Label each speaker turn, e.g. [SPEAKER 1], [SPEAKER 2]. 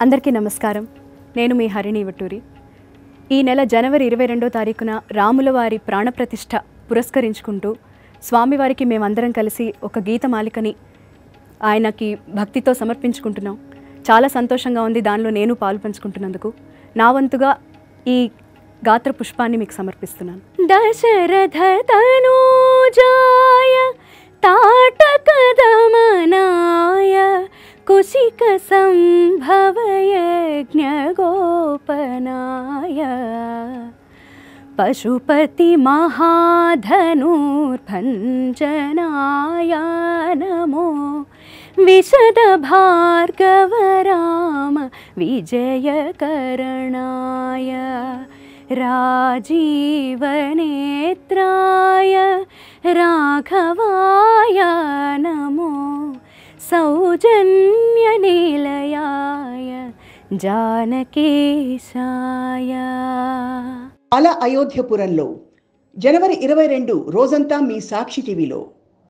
[SPEAKER 1] అందరికీ నమస్కారం. నేను మీ హరిణి వట్టూరి. ఈ నెల జనవరి 22వ తారీఖున రాములవారి ప్రాణప్రతిష్ఠ పురస్కరించుకుంటూ స్వామివారికి మేమందరం కలిసి ఒక గీతమాలికని ఆయనకి భక్తితో సమర్పించుకుంటున్నాం. చాలా సంతోషంగా ఉంది దానిలో నేను పాలు పంచుకుంటున్నందుకు. నా వంతుగా ఈ గాత్ర పుష్పాన్ని మీకు సమర్పిస్తున్నాను. దశరథ తనూజాయ తాటక దమనాయ కుశిక సంభవ యజ్ఞ గోపనాయ పశుపతి మహాధనుర్భంజనాయ నమో విశద భార్గవ రామ విజయకరణాయ రాజీవనేత్రాయ రాఘవాయ నమో సౌజన్యనిలయాయ జానకేశాయ.
[SPEAKER 2] అల అయోధ్యపురంలో జనవరి 22 రోజంతా మీ సాక్షి టీవీలో.